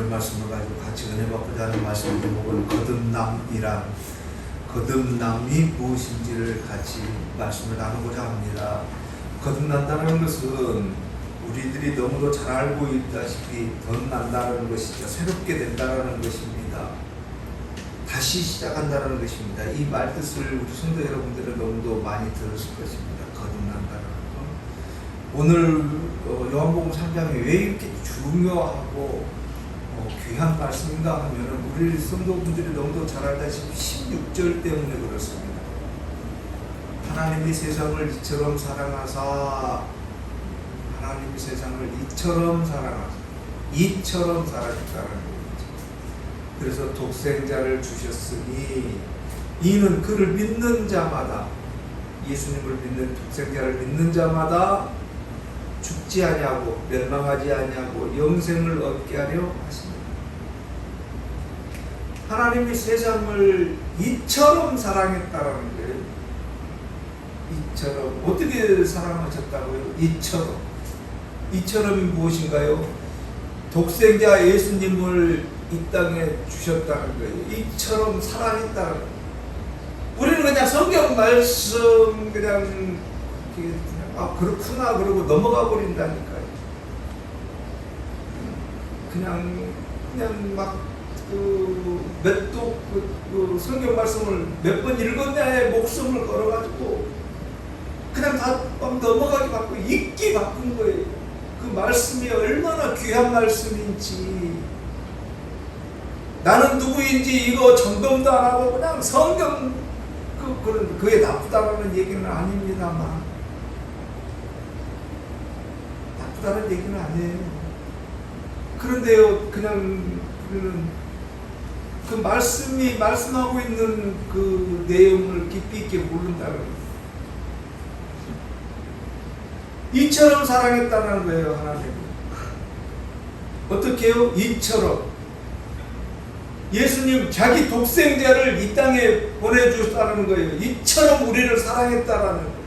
오늘 말씀을 가지고 같이 은혜 받고자 하는 말씀 제목은 거듭남이 무엇인지를 같이 말씀을 나누고자 합니다. 거듭난다는 것은 우리들이 너무도 잘 알고 있다시피 덧난다는 것이죠. 새롭게 된다는 것입니다. 다시 시작한다는 것입니다. 이 말뜻을 우리 성도 여러분들은 너무도 많이 들었을 것입니다. 거듭난다는 것. 오늘 요한복음 3장이 왜 이렇게 중요하고 귀한 말씀인가 하면은 우리 성도분들이 너무도 잘 알다시피 16절 때문에 그렇습니다. 하나님이 세상을 이처럼 사랑하사, 하나님이 세상을 이처럼 사랑했다는 거죠. 그래서 독생자를 주셨으니 이는 그를 믿는 자마다, 예수님을 믿는 독생자를 믿는 자마다 죽지 아니하고 멸망하지 아니하고 영생을 얻게 하려 하십니다. 하나님이 세상을 이처럼 사랑했다라는 거예요. 이처럼. 어떻게 사랑하셨다고요? 이처럼이 무엇인가요? 독생자 예수님을 이 땅에 주셨다는 거예요. 이처럼 사랑했다는 거예요. 우리는 그냥 성경 말씀 그냥 그렇구나 그러고 넘어가 버린다니까요. 그냥 막 성경 말씀을 몇 번 읽었냐에 목숨을 걸어가지고 그냥 다 넘어가게 바꾸고 잊기 바꾼 거예요. 그 말씀이 얼마나 귀한 말씀인지, 나는 누구인지 이거 점검도 안 하고 그냥 성경 그게 나쁘다라는 얘기는 아닙니다만, 나쁘다는 얘기는 아니에요. 그런데요, 그냥 그 말씀이 말씀하고 있는 그 내용을 깊이 있게 모른다는 거예요. 이처럼 사랑했다는 거예요, 하나님은. 어떻게 해요? 이처럼. 예수님 자기 독생자를 이 땅에 보내주셨다는 거예요. 이처럼 우리를 사랑했다라는 거예요.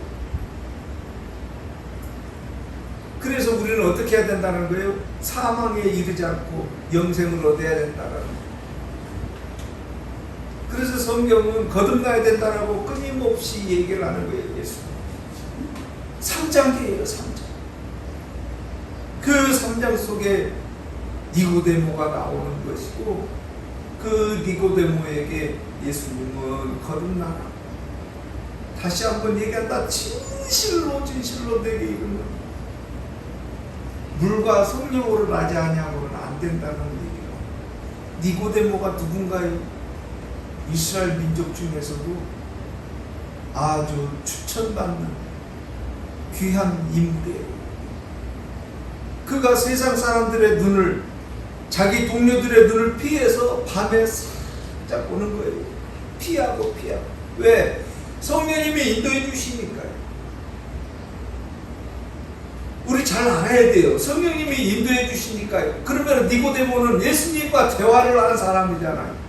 그래서 우리는 어떻게 해야 된다는 거예요? 사망에 이르지 않고 영생을 얻어야 된다는 거예요. 그래서 성경은 거듭나야 된다라고 끊임없이 얘기를 하는 거예요. 예수님 3장이에요. 3장. 그 3장 속에 니고데모가 나오는 것이고, 그 니고데모에게 예수님은 거듭나라. 다시 한번 얘기한다. 진실로 내게 이르는 물과 성령으로 나지 아니하고는 안 된다는 얘기예요. 니고데모가 누군가요? 이스라엘 민족 중에서도 아주 추천받는 귀한 인물이에요. 그가 세상 사람들의 눈을, 자기 동료들의 눈을 피해서 밤에 살짝 보는 거예요. 피하고. 왜? 성령님이 인도해 주시니까요. 우리 잘 알아야 돼요. 성령님이 인도해 주시니까요. 그러면 니고데모는 예수님과 대화를 하는 사람이잖아요.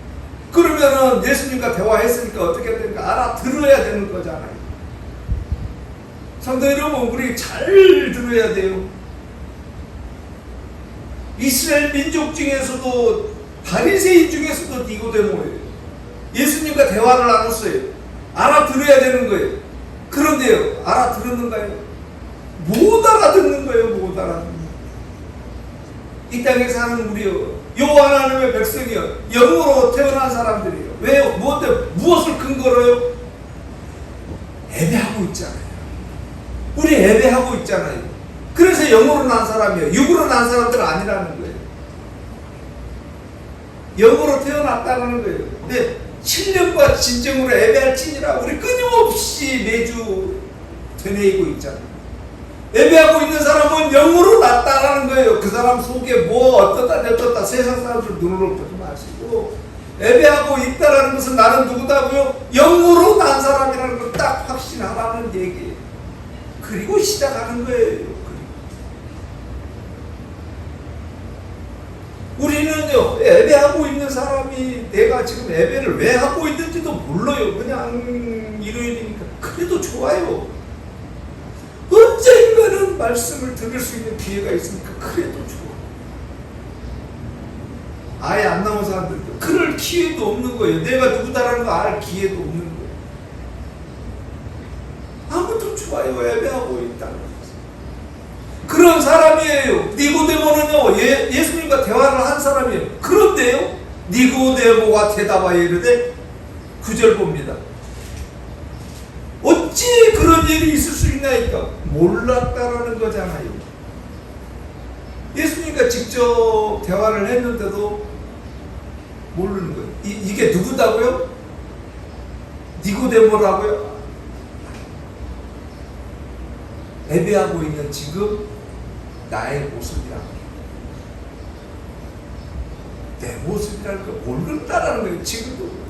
그러면은 예수님과 대화했으니까 어떻게 됩니까? 알아들어야 되는 거잖아요. 성도 여러분, 우리 잘 들어야 돼요. 이스라엘 민족 중에서도, 바리새인 중에서도 니고데모예요. 예수님과 대화를 나눴어요. 알아들어야 되는 거예요. 그런데요, 알아들었는가요? 못 알아듣는 거예요. 못 알아듣는 거예요. 이 땅에 사는 우리요, 요 하나님의 백성이요, 영으로 태어난 사람들이요. 왜요? 무엇을 근거로요? 예배하고 있잖아요. 우리 예배하고 있잖아요. 그래서 영으로 난 사람이에요. 육으로 난 사람들은 아니라는 거예요. 영으로 태어났다는 거예요. 근데 신령과 진정으로 예배할지니라 우리 끊임없이 매주 되뇌이고 있잖아요. 예배하고 있는 사람은 영으로 났다라는 거예요. 그 사람 속에 뭐 어떻다 세상 사람들 눈으로 보지 마시고, 예배하고 있다라는 것은 나는 누구다고요? 영으로 난 사람이라는 걸 딱 확신하라는 얘기예요. 그리고 시작하는 거예요. 우리는요, 예배하고 있는 사람이 내가 지금 예배를 왜 하고 있는지도 몰라요. 그냥 일요일이니까. 그래도 좋아요. 언젠가는 말씀을 들을 수 있는 기회가 있으니까 그래도 좋아. 아예 안 나온 사람들도 그럴 기회도 없는 거예요. 내가 누구다라는 거 알 기회도 없는 거예요. 아무튼 좋아요. 예배하고 있다는 거죠. 그런 사람이에요. 니고데모는요, 예수님과 대화를 한 사람이에요. 그런데요, 니고데모가 대답하여 이르되 9절 봅니다. 어찌 그런 일이 있을 수 있나이까? 몰랐다라는 거잖아요. 예수님과 직접 대화를 했는데도 모르는 거예요. 이게 누구다고요? 니고데모라고요? 예배하고 있는 지금 나의 모습이라고. 내 모습이라는 거 모른다라는 거예요. 지금도.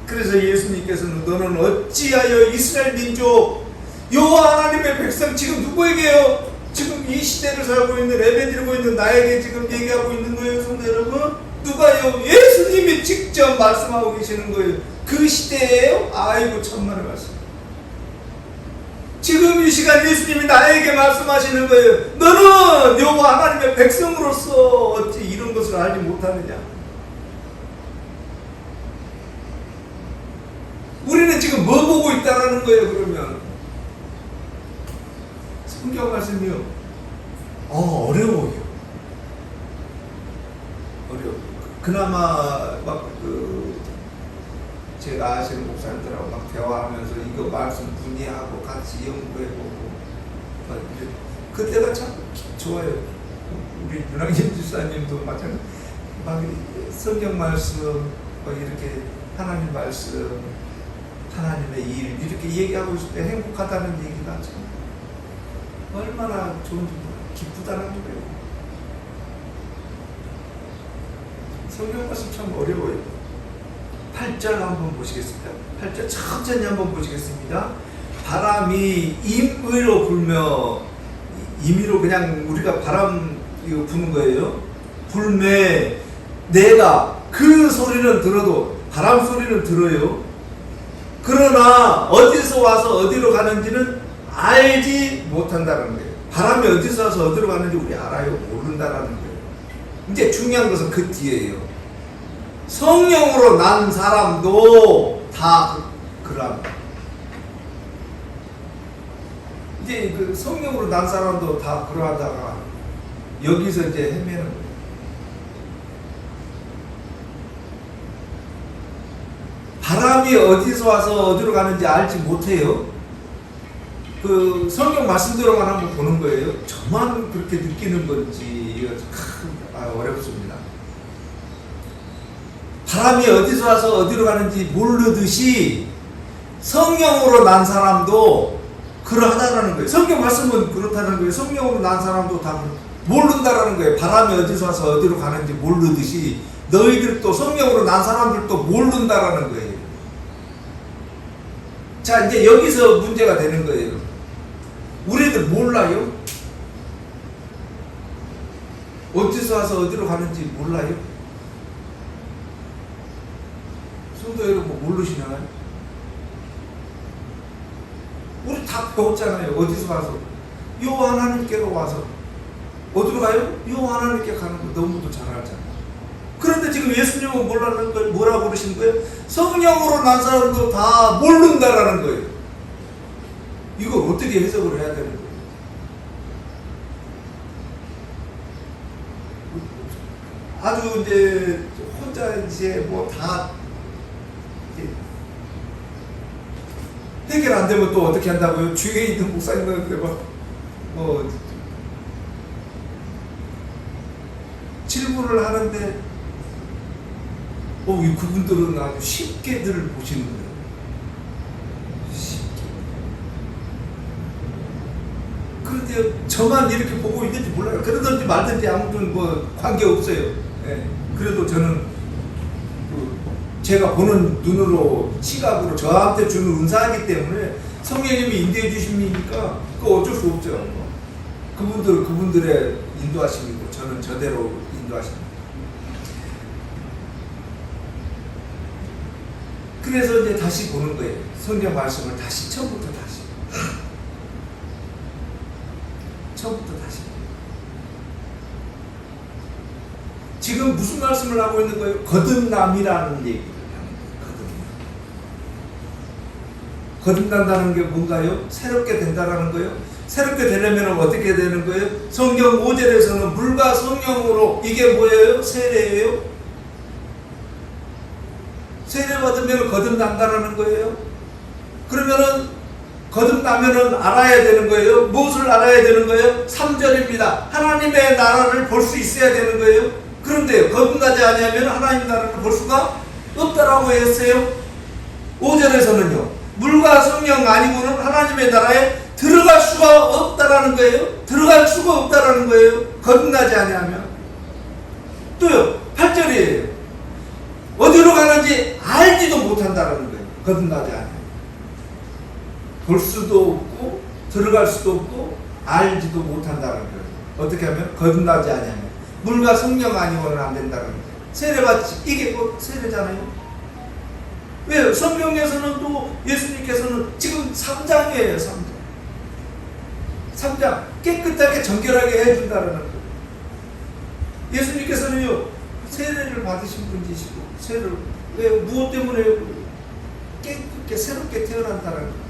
그래서 예수님께서는 너는 어찌하여 이스라엘 민족 여호와 하나님의 백성 지금 누구에게요? 지금 이 시대를 살고 있는 예배드리고 있는 나에게 지금 얘기하고 있는 거예요. 성도 여러분, 누가요? 예수님이 직접 말씀하고 계시는 거예요. 그 시대예요? 아이고 천만의 말씀. 지금 이 시간 예수님이 나에게 말씀하시는 거예요. 너는 여호와 하나님의 백성으로서 어찌 이런 것을 알지 못하느냐? 우리는 지금 뭐 보고 있다라는 거예요. 그러면 성경 말씀이요. 어려워요. 어려워. 그나마 막 제가 아시는 목사님들하고 막 대화하면서 이거 말씀 분이하고 같이 연구해보고 그때가 참 좋아요. 우리 윤학임 집사님도 마찬가지. 막 성경 말씀 막 이렇게 하나님 말씀 하나님의 일 이렇게 얘기하고 있을 때 행복하다는 얘기가 참 얼마나 좋은지 기쁘다는 거예요. 성경 말씀 참 어려워요. 8절 한번 보시겠습니다. 8절 천천히 한번 보시겠습니다. 바람이 임의로 불며, 임의로 그냥 우리가 바람 이거 부는 거예요. 불매 내가 그 소리는 들어도 바람 소리는 들어요. 그러나 어디서 와서 어디로 가는지는 알지 못한다는 거예요. 바람이 어디서 와서 어디로 가는지 우리 알아요? 모른다라는 거예요. 이제 중요한 것은 그 뒤에요. 성령으로 난 사람도 다 그러합니다. 이제 그 성령으로 난 사람도 다 그러하다가 여기서 이제 헤매는 거예요. 바람이 어디서 와서 어디로 가는지 알지 못해요. 그 성경 말씀대로만 한번 보는 거예요. 저만 그렇게 느끼는 건지 이거 참 어렵습니다. 바람이 어디서 와서 어디로 가는지 모르듯이 성령으로 난 사람도 그러하다라는 거예요. 성경 말씀은 그렇다는 거예요. 성령으로 난 사람도 다 모른다라는 거예요. 바람이 어디서 와서 어디로 가는지 모르듯이 너희들도 성령으로 난 사람들도 모른다라는 거예요. 자, 이제 여기서 문제가 되는 거예요. 우리들 몰라요? 어디서 와서 어디로 가는지 몰라요? 성도 여러분 모르시나요? 우리 다 배웠잖아요. 어디서 와서 여호와 하나님께로 와서 어디로 가요? 여호와 하나님께 가는 거 너무도 잘 알잖아요. 그런데 지금 예수님은 몰라는 걸 뭐라고 그러신 거예요? 성령으로 난 사람도 다 모른다라는 거예요. 이걸 어떻게 해석을 해야 되는 거예요? 아주 이제 혼자 이제 뭐 다 해결 안 되면 또 어떻게 한다고요? 주위에 있는 목사님들한테 뭐 질문을 하는데 그분들은 아주 쉽게들 보시는 거예요. 쉽게. 그런데 저만 이렇게 보고 있는지 몰라요. 그러든지 말든지 아무튼 뭐 관계없어요. 네. 그래도 저는 제가 보는 눈으로 시각으로 저한테 주는 은사이기 때문에 성령님이 인도해 주십니까? 그거 어쩔 수 없죠. 그분들의 인도하심이고 저는 저대로 인도하십니다. 그래서 이제 다시 보는 거예요. 성경 말씀을 다시 처음부터 다시 지금 무슨 말씀을 하고 있는 거예요? 거듭남이라는 얘기를 하는 거예요. 거듭난다는 게 뭔가요? 새롭게 된다라는 거예요. 새롭게 되려면 어떻게 되는 거예요? 성경 5절에서는 물과 성령으로, 이게 뭐예요? 세례예요. 세례 받으면 거듭난다라는 거예요. 그러면은 거듭나면은 알아야 되는 거예요. 무엇을 알아야 되는 거예요? 3절입니다. 하나님의 나라를 볼 수 있어야 되는 거예요. 그런데 거듭나지 아니하면 하나님 나라를 볼 수가 없다라고 했어요. 5절에서는요. 물과 성령 아니고는 하나님의 나라에 들어갈 수가 없다라는 거예요. 들어갈 수가 없다라는 거예요. 거듭나지 아니하면. 또요. 8절이에요. 어디로 가는지 알지도 못한다라는 거예요. 거듭나지 아니하면. 볼 수도 없고 들어갈 수도 없고 알지도 못한다는 거예요. 어떻게 하면? 거듭나지 아니하면. 물과 성령 아니고는 안 된다는 거예요. 세례받지, 이게 곧 세례잖아요. 왜요? 성경에서는 또 예수님께서는 지금 3장이에요. 3장. 3장 깨끗하게 정결하게 해준다는 거예요. 예수님께서는요 세례를 받으신 분이시고, 세례를 왜? 무엇 때문에? 깨끗게 새롭게 태어난다는 거예요.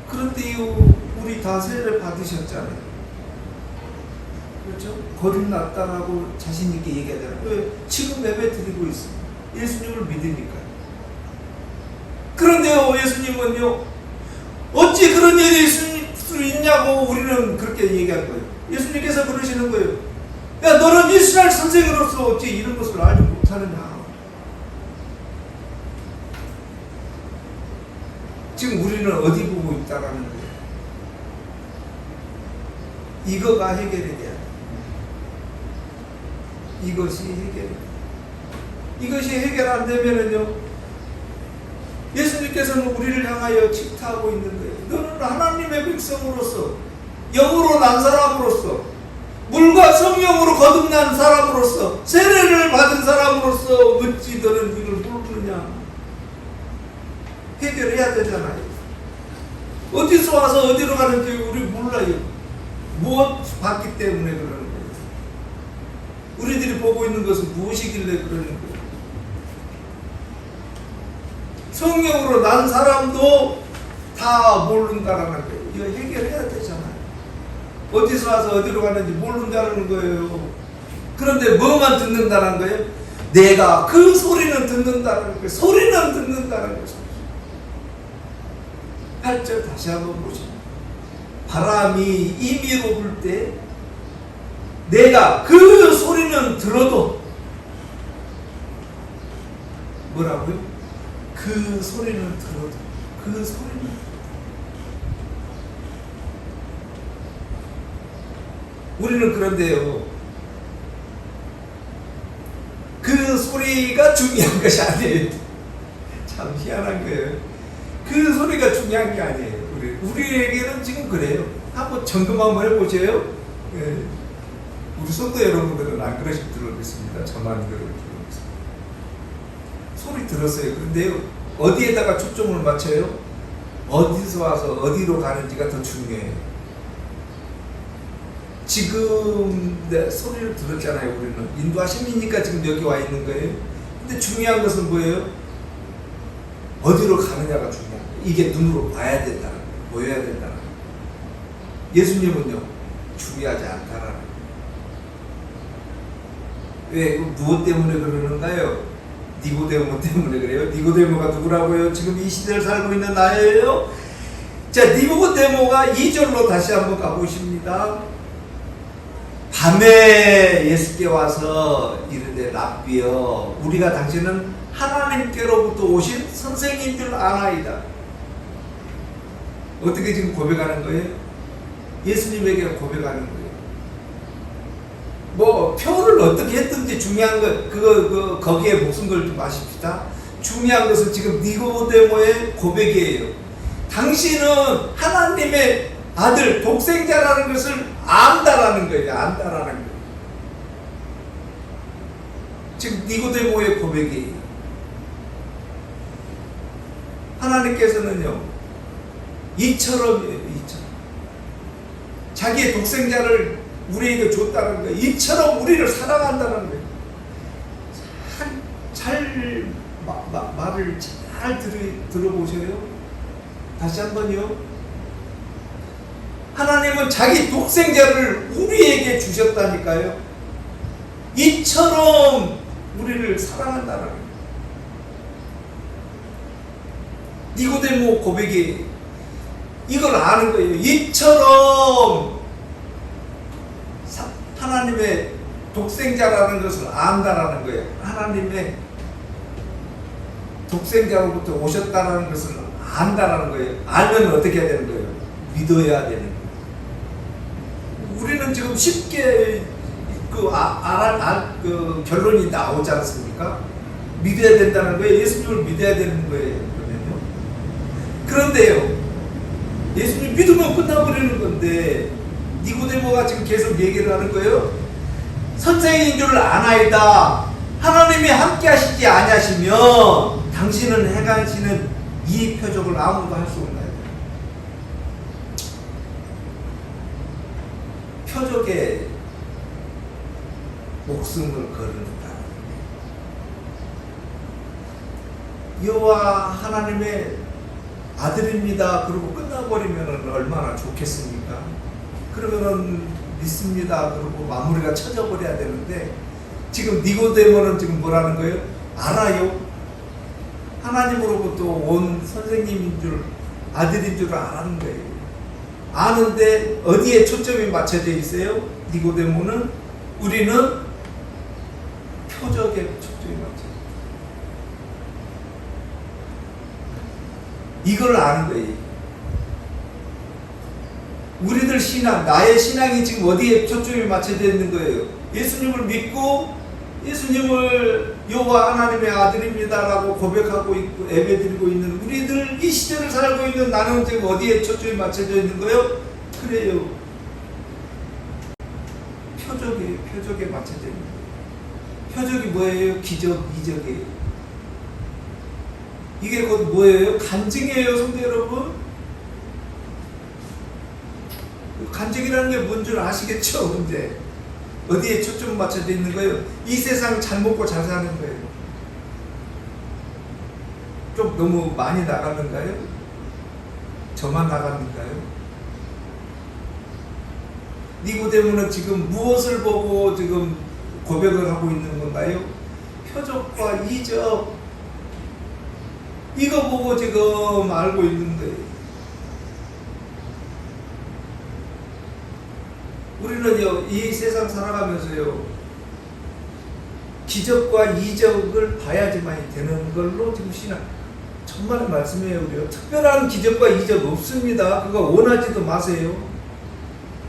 그런데요, 우리 다 세례를 받으셨잖아요. 그렇죠? 거듭났다라고 자신있게 얘기하잖아요. 왜? 지금 예배 드리고 있습니다. 예수님을 믿으니까요. 그런데요, 예수님은요, 어찌 그런 일이 있을 수 있냐고 우리는 그렇게 얘기할 거예요. 예수님께서 그러시는 거예요. 야, 너는 이스라엘 선생으로서 어찌 이런 것을 알지 못하느냐. 지금 우리는 어디 보고 있다라는 거예요. 이거가 해결이 돼야 돼. 이것이 해결이 돼. 이것이 해결 안 되면은요, 예수님께서는 우리를 향하여 질타하고 있는 거예요. 너는 하나님의 백성으로서, 영으로 난 사람으로서, 물과 성령으로 거듭난 사람으로서, 세례를 받은 사람으로서 어찌 너는 이걸 모르느냐. 해결해야 되잖아요. 어디서 와서 어디로 가는지 우리 몰라요. 무엇 봤기 때문에 그러는 거예요. 우리들이 보고 있는 것은 무엇이길래 그러는 거예요. 성령으로 난 사람도 다 모른다라는 거예요. 이거 해결해야 되잖아요. 어디서 와서 어디로 가는지 모른다는 거예요. 그런데 뭐만 듣는다는 거예요? 내가 그 소리는 듣는다는 거예요. 소리는 듣는다는 거죠. 8절 다시 한번 보시죠. 바람이 임의로 불 때 내가 그 소리는 들어도, 뭐라고요? 그 소리는 들어도, 그 소리는. 우리는 그런데요, 그 소리가 중요한 것이 아니에요. 참 희한한 거예요. 그 소리가 중요한 게 아니에요. 우리에게는 지금 그래요. 한번 점검 한번 해보세요. 예. 우리 성도 여러분들은 안 그러실 줄 믿습니다. 저만 그럴 줄 믿습니다. 소리 들었어요. 그런데요, 어디에다가 초점을 맞춰요? 어디서 와서 어디로 가는지가 더 중요해요. 지금 소리를 들었잖아요. 우리는 인도하심이니까 지금 여기 와 있는 거예요. 근데 중요한 것은 뭐예요? 어디로 가느냐가 중요한 거예요. 이게 눈으로 봐야 된다는 거예요. 보여야 된다는 거예요. 예수님은요, 중요하지 않다라는 거예요. 왜? 무엇 때문에 그러는가요? 니고데모 때문에 그래요. 니고데모가 누구라고요? 지금 이 시대를 살고 있는 나예요. 자, 니고데모가 2절로 다시 한번 가보십니다. 밤에 예수께 와서 이르되 랍비여, 우리가 당신은 하나님께로부터 오신 선생인 줄 아나이다. 어떻게 지금 고백하는 거예요? 예수님에게 고백하는 거예요. 뭐 표를 어떻게 했든지 중요한 것, 거기에 목숨 걸지 마십시다. 중요한 것은 지금 니고데모의 고백이에요. 당신은 하나님의 아들, 독생자라는 것을 안다라는 거예요. 안다라는 거예요. 지금 니고데모의 고백이에요. 하나님께서는요, 이처럼이에요. 이처럼. 자기의 독생자를 우리에게 줬다는 거예요. 이처럼 우리를 사랑한다는 거예요. 말을 잘 들어보셔요. 다시 한번요. 하나님은 자기 독생자를 우리에게 주셨다니까요. 이처럼 우리를 사랑한다는 거예요. 니고데모 고백이 이걸 아는 거예요. 이처럼 하나님의 독생자라는 것을 안다라는 거예요. 하나님의 독생자로부터 오셨다라는 것을 안다라는 거예요. 알면 어떻게 해야 되는 거예요? 믿어야 되는 거예요. 우리는 지금 쉽게 그 결론이 나오지 않습니까? 믿어야 된다는 거예요. 예수님을 믿어야 되는 거예요. 그런데요, 예수님 믿으면 끝나버리는 건데 니고데모가 지금 계속 얘기를 하는 거예요. 선생인 줄 아나이다. 하나님이 함께 하시지 아니하시면 당신은 행하시는 이 표적을 아무도 할 수 없나요? 표적에 목숨을 거른다. 여호와 하나님의 아들입니다. 그러고 끝나버리면 얼마나 좋겠습니까? 그러면은 믿습니다. 그러고 마무리가 쳐져버려야 되는데 지금 니고데모는 지금 뭐라는 거예요? 알아요. 하나님으로부터 온 선생님인 줄, 아들인 줄 아는 거예요. 아는데 어디에 초점이 맞춰져 있어요? 니고데모는 우리는 표적에 초점이 맞춰져 있어요. 이걸 아는 거예요. 우리들 신앙, 나의 신앙이 지금 어디에 초점이 맞춰져 있는 거예요? 예수님을 믿고 예수님을 여호와 하나님의 아들입니다라고 고백하고 있고 예배드리고 있는 우리들, 이 시대를 살고 있는 나는 지금 어디에 초점이 맞춰져 있는 거예요? 그래요. 표적에 맞춰져 있는 거예요. 표적이 뭐예요? 기적, 이적이에요. 이게 곧 뭐예요? 간증이에요, 성도 여러분. 간증이라는 게 뭔 줄 아시겠죠? 근데 어디에 초점 맞춰져 있는 거예요? 이 세상 잘 먹고 잘 사는 거예요. 좀 너무 많이 나가는가요? 저만 나갔는가요? 니고데모는 지금 무엇을 보고 지금 고백을 하고 있는 건가요? 표적과 이적, 이거 보고 지금 알고 있는 거예요. 우리는요, 이 세상 살아가면서요, 기적과 이적을 봐야지만 되는 걸로 지금 신앙, 정말 말씀이에요. 우리요. 특별한 기적과 이적 없습니다. 그거 원하지도 마세요.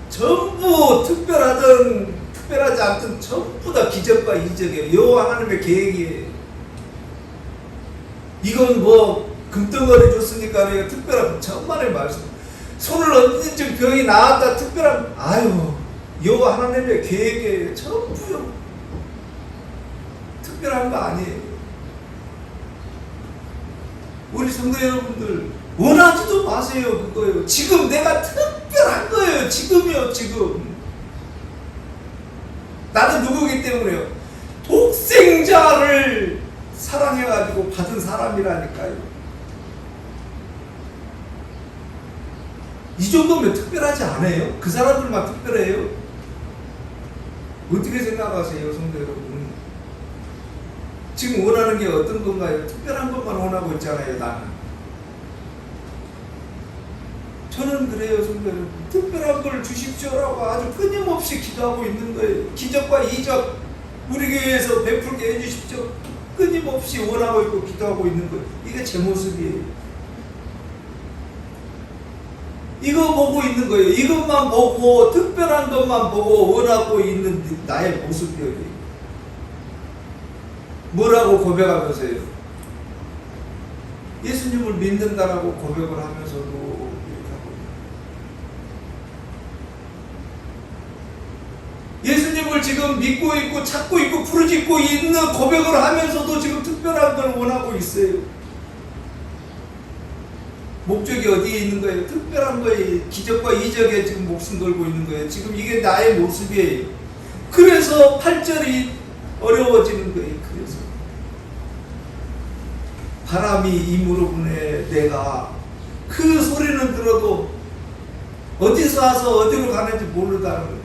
전부 특별하든 특별하지 않든 전부 다 기적과 이적이에요. 여호와 하나님의 계획이에요. 이건 뭐 금덩어리 줬으니까 내가 특별한, 천만의 말씀. 손을 얹은 병이 나았다, 특별한, 아유, 여호와 하나님의 계획이에요. 전부요. 특별한 거 아니에요. 우리 성도 여러분들 원하지도 마세요. 그거예요. 지금 내가 특별한 거예요. 지금이요. 지금 나는 누구기 때문에요? 독생자를 사랑해가지고 받은 사람이라니까요. 이 정도면 특별하지 않아요? 그 사람들만 특별해요? 어떻게 생각하세요, 성도 여러분? 지금 원하는 게 어떤 건가요? 특별한 것만 원하고 있잖아요, 나는. 저는 그래요, 성도 여러분. 특별한 걸 주십시오라고 아주 끊임없이 기도하고 있는 거예요. 기적과 이적 우리 교회에서 베풀게 해주십시오. 끊임없이 원하고 있고 기도하고 있는 거예요. 이게 제 모습이에요. 이거 보고 있는 거예요. 이것만 보고 특별한 것만 보고 원하고 있는 나의 모습이에요. 뭐라고 고백하면서요? 예수님을 믿는다라고 고백을 하면서도 이렇게 하고 예수님을 지금 믿고 있고 찾고 있고 부르짖고 있는 고백을 하면서도 지금 특별한 걸 원하고 있어요. 목적이 어디에 있는 거예요? 특별한 거예요. 기적과 이적에 지금 목숨 걸고 있는 거예요. 지금 이게 나의 모습이에요. 그래서 8절이 어려워지는 거예요. 그래서 바람이 임으로 부네 내가 그 소리는 들어도 어디서 와서 어디로 가는지 모르다는 거예요.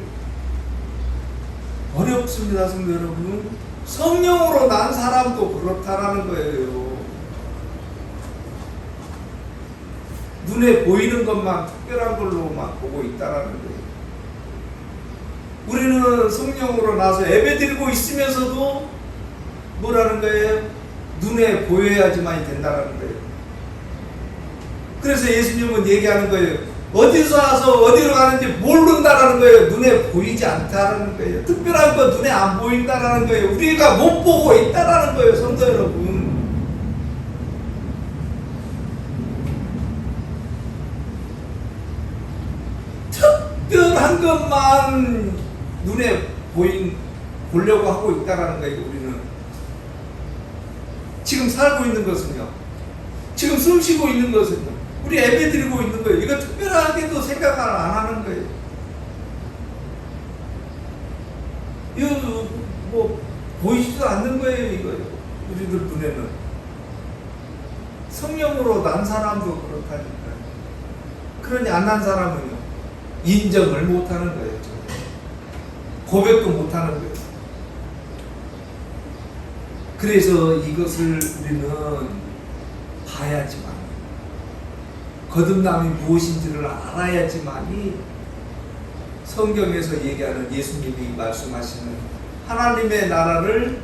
어렵습니다, 성도 여러분. 성령으로 난 사람도 그렇다라는 거예요. 눈에 보이는 것만 특별한 걸로만 보고 있다라는 거예요. 우리는 성령으로 나서 예배드리고 있으면서도 뭐라는 거예요? 눈에 보여야지만이 된다라는 거예요. 그래서 예수님은 얘기하는 거예요. 어디서 와서 어디로 가는지 모른다라는 거예요. 눈에 보이지 않다라는 거예요. 특별한 거 눈에 안 보인다라는 거예요. 우리가 못 보고 있다라는 거예요, 성도 여러분. 특별한 것만 눈에 보려고 하고 있다라는 거예요, 우리는. 지금 살고 있는 것은요, 지금 숨 쉬고 있는 것은요, 우리 예배 드리고 있는 거예요. 이거 특별하게도 생각을 안 하는 거예요. 이거 뭐 보이지도 않는 거예요, 이거요. 우리들 눈에는. 성령으로 난 사람도 그렇다니까요. 그러니 안 난 사람은요, 인정을 못 하는 거예요. 고백도 못 하는 거예요. 그래서 이것을 우리는 봐야지만, 거듭남이 무엇인지를 알아야지만이 성경에서 얘기하는 예수님이 말씀하시는 하나님의 나라를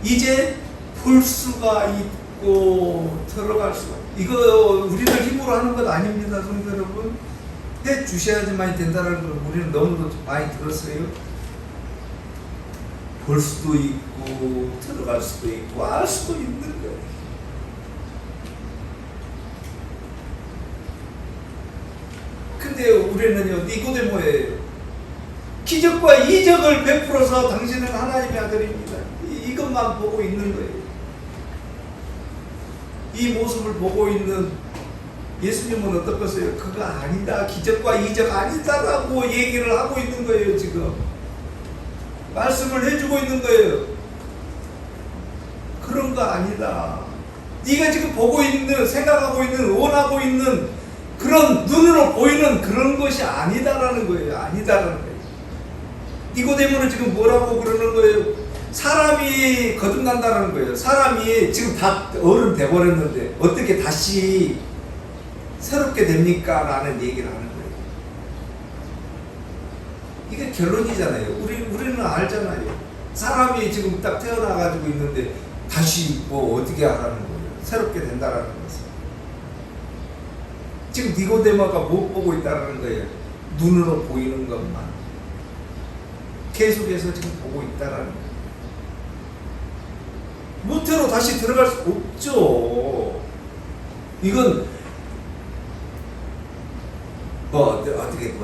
이제 볼 수가 있고 들어갈 수가. 이거 우리들 힘으로 하는 것 아닙니다, 성도 여러분. 해 주셔야지만 된다는 걸 우리는 너무도 많이 들었어요. 볼 수도 있고 들어갈 수도 있고 알 수도 있는 거예요. 근데 우리는요, 니고데모예요. 기적과 이적을 베풀어서 당신은 하나님의 아들입니다. 이것만 보고 있는 거예요. 이 모습을 보고 있는 예수님은 어떻겠어요? 그거 아니다, 기적과 이적 아니다라고 얘기를 하고 있는 거예요. 지금 말씀을 해주고 있는 거예요. 그런 거 아니다. 네가 지금 보고 있는, 생각하고 있는, 원하고 있는 그런 눈으로 보이는 그런 것이 아니다라는 거예요. 아니다라는 거예요. 니고데모는 지금 뭐라고 그러는 거예요? 사람이 거듭난다는 거예요. 사람이 지금 다 어른 돼버렸는데 어떻게 다시 새롭게 됩니까? 라는 얘기를 하는 거예요. 이게 결론이잖아요. 우리는 알잖아요. 사람이 지금 딱 태어나가지고 있는데 다시 뭐 어떻게 하라는 거예요? 새롭게 된다라는 것은. 지금 니고데모가 못 보고 있다라는 거예요. 눈으로 보이는 것만. 계속해서 지금 보고 있다라는 거예요. 무태로 다시 들어갈 수 없죠. 이건 어떻게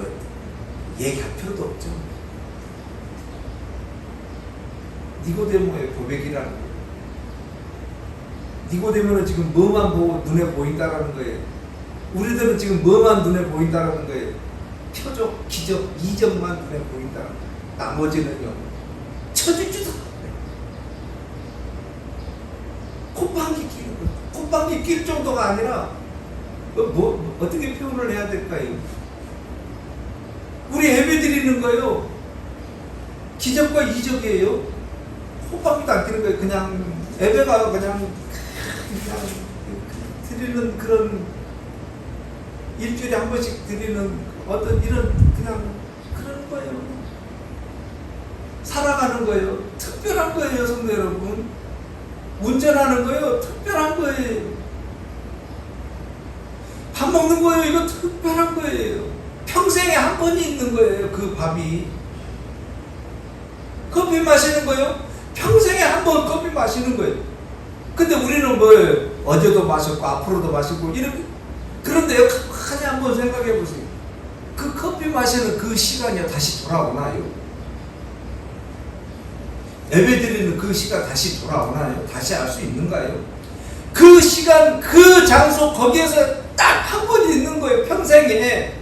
얘기할 필요도 없죠. 니고데모의 고백이라는 거예요. 니고데모는 지금 뭐만 보고 눈에 보인다라는 거예요. 우리들은 지금 뭐만 눈에 보인다라는 거예요. 표적, 기적, 이적만 눈에 보인다는 거예요. 나머지는요, 쳐주지도 않아요. 콧방귀 끼는 거예요. 콧방귀 낄 정도가 아니라 어떻게 표현을 해야 될까요? 우리 예배 드리는 거예요. 기적과 이적이에요. 콧방귀도 안 끼는 거예요. 그냥 예배가 그냥 드리는 그런 일주일에 한 번씩 드리는 어떤 이런 그냥 그런 거예요. 살아가는 거예요. 특별한 거예요, 성도 여러분. 운전하는 거예요. 특별한 거예요. 밥 먹는 거예요. 이거 특별한 거예요. 평생에 한 번이 있는 거예요. 그 밥이. 커피 마시는 거예요. 평생에 한 번 커피 마시는 거예요. 근데 우리는 뭐 어제도 마셨고 앞으로도 마시고 이렇게. 그런데요, 가만히 한번 생각해 보세요. 그 커피 마시는 그 시간이 다시 돌아오나요? 예배드리는 그 시간 다시 돌아오나요? 다시 할 수 있는가요? 그 시간, 그 장소, 거기에서 딱 한 번 있는 거예요, 평생에.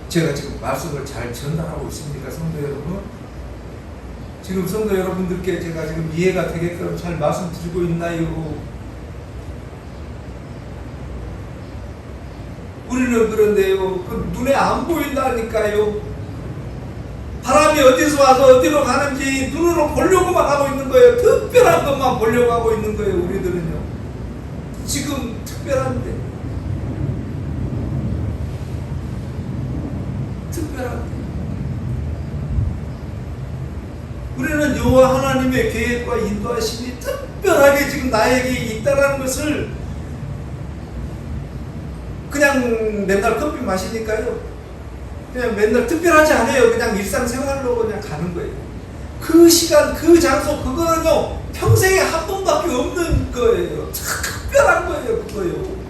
제가 지금 말씀을 잘 전달하고 있습니까, 성도 여러분? 지금 성도 여러분들께 제가 지금 이해가 되게끔 잘 말씀드리고 있나요? 우리는 그런데요, 그 눈에 안 보인다니까요. 바람이 어디서 와서 어디로 가는지 눈으로 보려고만 하고 있는 거예요. 특별한 것만 보려고 하고 있는 거예요, 우리들은요. 지금 특별한데. 우리는 여호와 하나님의 계획과 인도하심이 특별하게 지금 나에게 있다는 것을 그냥 맨날 커피 마시니까요, 그냥 맨날 특별하지 않아요. 그냥 일상생활로 그냥 가는 거예요. 그 시간, 그 장소, 그거는요 평생에 한 번밖에 없는 거예요. 특별한 거예요, 그거요.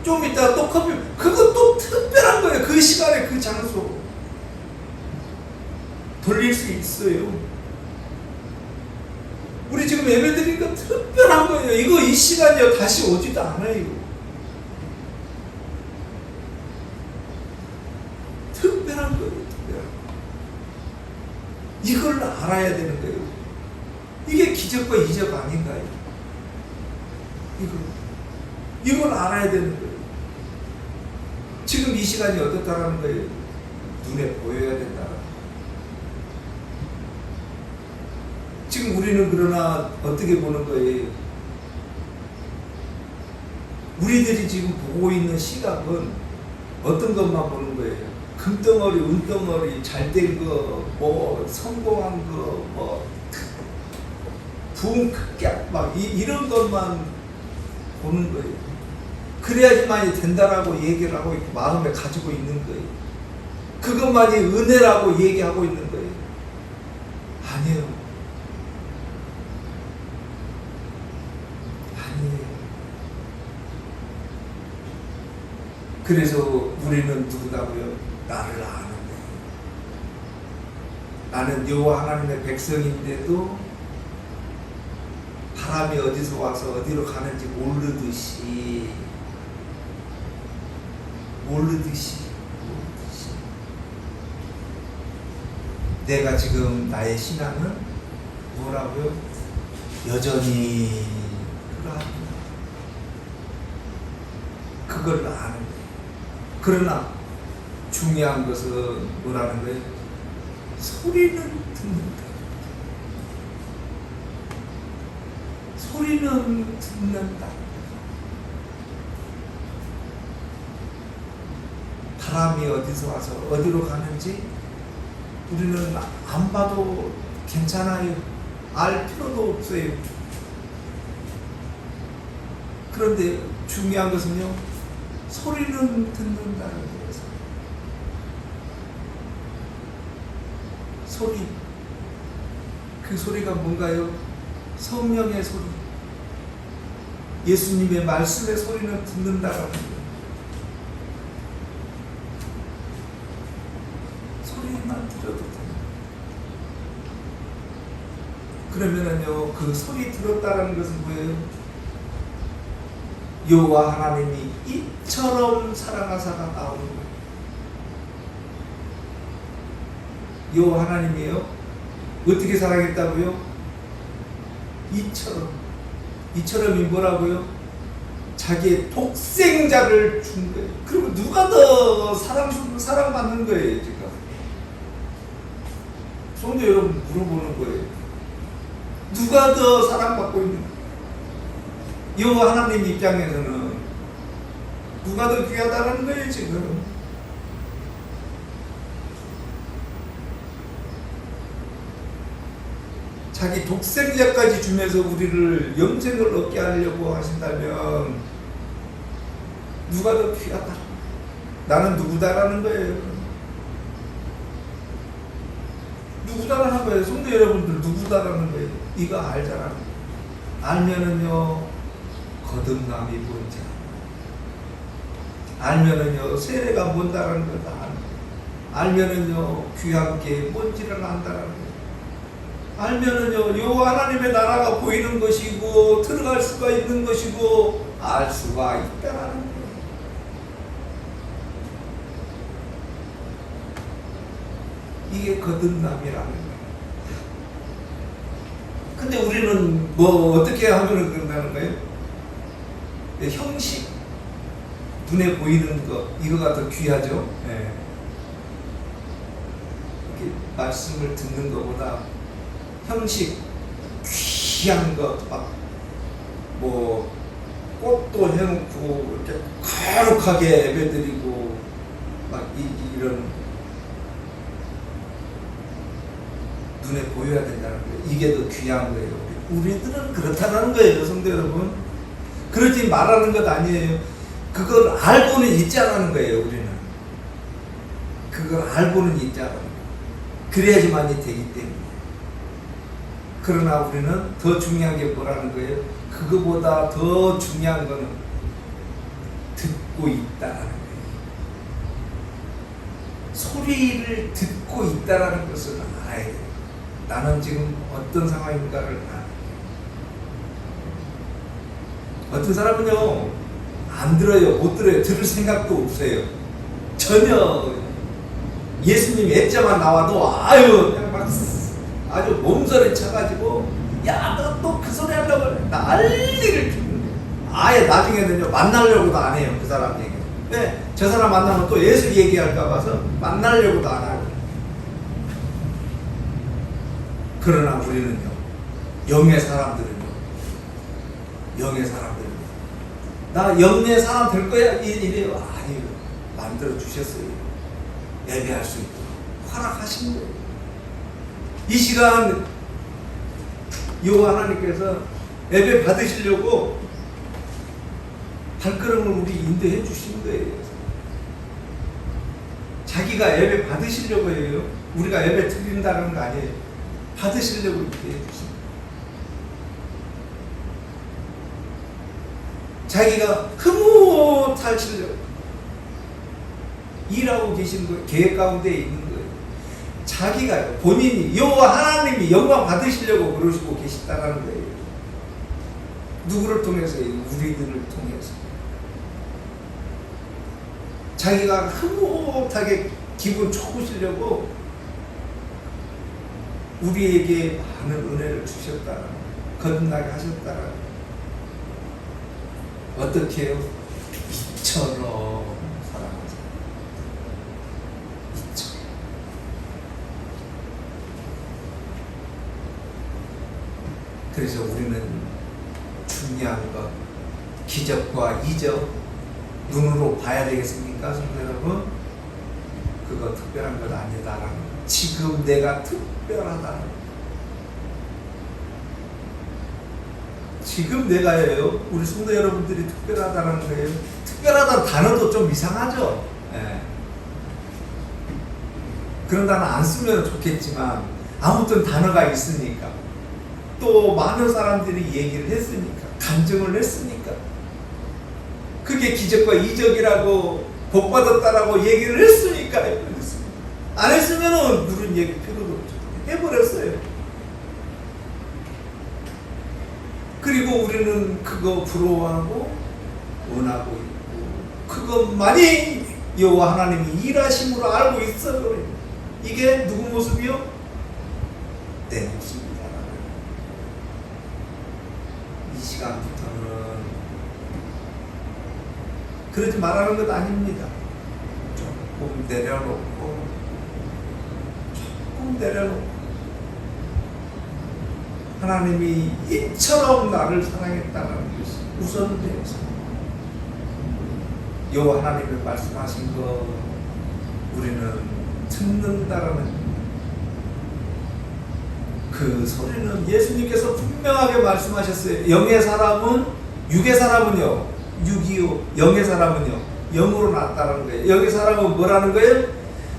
좀 이따 또 커피, 그것도 특별한 거예요. 그 시간에 그 장소 돌릴 수 있어요. 우리 지금 예배 드린 거 특별한 거예요. 이거 이 시간이요 다시 오지도 않아요. 특별한 거예요, 특별한 거. 이걸 알아야 되는 거예요. 이게 기적과 이적 아닌가요? 이걸 알아야 되는 거예요. 지금 이 시간이 어떻다라는 거예요? 눈에 보여야 된다. 지금 우리는 그러나 어떻게 보는 거예요? 우리들이 지금 보고 있는 시각은 어떤 것만 보는 거예요? 금덩어리, 은덩어리, 잘된 거, 뭐 성공한 거, 뭐 부흥 크게 막 이런 것만 보는 거예요. 그래야지만이 된다라고 얘기를 하고 있고 마음에 가지고 있는 거예요. 그것만이 은혜라고 얘기하고 있는 거예요. 아니에요. 아니에요. 그래서 우리는 누구다고요? 나를 아는 거예요. 나는 여호와 하나님의 백성인데도 바람이 어디서 와서 어디로 가는지 모르듯이 내가 지금 나의 신앙은 뭐라고요? 여전히 그걸 아는 거예요. 그러나 중요한 것은 뭐라는 거예요? 소리는 듣는다. 소리는 듣는다. 바람이 어디서 와서 어디로 가는지 우리는 안 봐도 괜찮아요. 알 필요도 없어요. 그런데 중요한 것은요, 소리는 듣는다는 거예요. 소리. 그 소리가 뭔가요? 성령의 소리. 예수님의 말씀의 소리는 듣는다라는 거예요. 소리만 들어도 돼요. 그러면은요, 그 소리 들었다라는 것은 뭐예요? 여호와 하나님이 이처럼 사랑하사가 나오는 거예요. 여호와 하나님이요, 어떻게 사랑했다고요? 이처럼이 뭐라고요? 자기의 독생자를 준 거예요. 그러면 누가 더 사랑받는 거예요, 지금? 성도 여러분 물어보는 거예요. 누가 더 사랑받고 있는 거예요? 여호와 하나님 입장에서는 누가 더 귀하다는 거예요, 지금? 자기 독생자까지 주면서 우리를 영생을 얻게 하려고 하신다면 누가 더 귀하다? 나는 누구다라는 거예요. 누구다라는 거예요. 성도 여러분들 누구다라는 거예요. 이거 알잖아. 알면은요, 거듭남이 뭔지 알면은요, 세례가 뭔다라는 걸 다 아는 거예요. 알면은요 귀한 게 뭔지를 안다라는 거예요. 알면은요 요 하나님의 나라가 보이는 것이고 들어갈 수가 있는 것이고 알 수가 있다라는 거예요. 이게 거듭남이라는 거예요. 근데 우리는 뭐 어떻게 하면 그런다는 거예요? 형식, 눈에 보이는 거, 이거가 더 귀하죠. 네. 이렇게 말씀을 듣는 것보다 형식, 귀한 거, 막 뭐 꽃도 해놓고 이렇게 거룩하게 예배드리고 막 이런 눈에 보여야 된다는 거예요. 이게 더 귀한 거예요. 우리들은 그렇다는 거예요, 성도 여러분. 그러지 말라는 것 아니에요. 그걸 알고는 있지 않는 거예요, 우리는. 그걸 알고는 있지 않는 거예요. 그래야지만이 되기 때문에. 그러나 우리는 더 중요한 게 뭐라는 거예요? 그거보다 더 중요한 거는 듣고 있다라는 거예요. 소리를 듣고 있다라는 것을 알아야 돼요. 나는 지금 어떤 상황인가를 알아야 돼요. 어떤 사람은요 안 들어요, 못 들어요, 들을 생각도 없어요. 전혀 예수님 애자만 나와도 아유 그냥 막 아주 몸서리 쳐가지고 야 너 또 그 소리 하려고 그래. 난리를 피우는 거예요. 아예 나중에는요 만나려고도 안 해요. 그 사람 얘기. 왜? 저 사람 만나면 또 예수 얘기할까 봐서 만나려고도 안 하고. 그러나 우리는요 영의 사람들은요 나 영의 사람 될 거야 이래요. 아니요, 만들어 주셨어요. 예배할 수 있도록 허락하신 거예요. 이 시간 여호와 하나님께서 예배 받으시려고 발걸음을 우리 인도해 주신 거예요. 자기가 예배 받으시려고 해요. 우리가 예배 드린다는 거 아니에요. 받으시려고 이렇게 해주신 거예요. 자기가 흐뭇하시려고 일하고 계신 거예요. 계획 가운데 있는 거예요. 자기가 본인이 여호와 하나님이 영광 받으시려고 그러시고 계시다라는 거예요. 누구를 통해서요? 우리들을 통해서. 자기가 흐뭇하게 기분 좋으시려고 우리에게 많은 은혜를 주셨다라는 거예요. 거듭나게 하셨다라는 거예요. 어떻게 해요? 이처럼 사랑하세요. 이처럼. 그래서 우리는 중요한 것, 기적과 이적 눈으로 봐야 되겠습니까, 성도 여러분? 그거 특별한 것 아니다라는 거. 지금 내가 특별하다는 거. 지금 내가예요. 우리 성도 여러분들이 특별하다는 거예요. 특별하다는 단어도 좀 이상하죠. 예. 그런 단어 안 쓰면 좋겠지만 아무튼 단어가 있으니까 또 많은 사람들이 얘기를 했으니까 간증을 했으니까 그게 기적과 이적이라고 복받았다라고 얘기를 했으니까 안 했으면은 그런 얘기 필요도 없죠. 해버렸어요. 그리고 우리는 그거 부러워하고 원하고 있고 그것만이 여호와 하나님이 일하심으로 알고 있어. 그래요. 이게 누구 모습이요? 내 모습이다. 이 시간부터는 그러지 말라는 것 아닙니다. 조금 내려놓고 하나님이 이처럼 나를 사랑했다는 것이 우선되어서 여호와 하나님이 말씀하신 거 우리는 듣는다라는 그 소리는 예수님께서 분명하게 말씀하셨어요. 영의 사람은 육의 사람은요 육이요 영의 사람은요 영으로 났다는 거예요. 영의 사람은 뭐라는 거예요?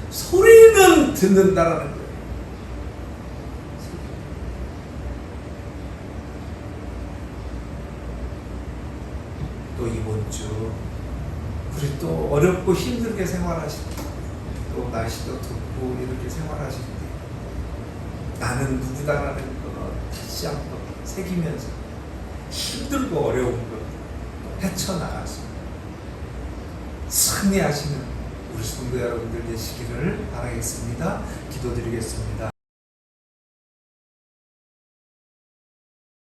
소리는 듣는다라는 거예요. 또 이번 주 우리 또 어렵고 힘들게 생활하시고 또 날씨도 덥고 이렇게 생활하실 때 나는 누구다라는 거 다시 한번 새기면서 힘들고 어려운 거 헤쳐나가서 승리하시는 우리 성도 여러분들 되시기를 바라겠습니다. 기도드리겠습니다.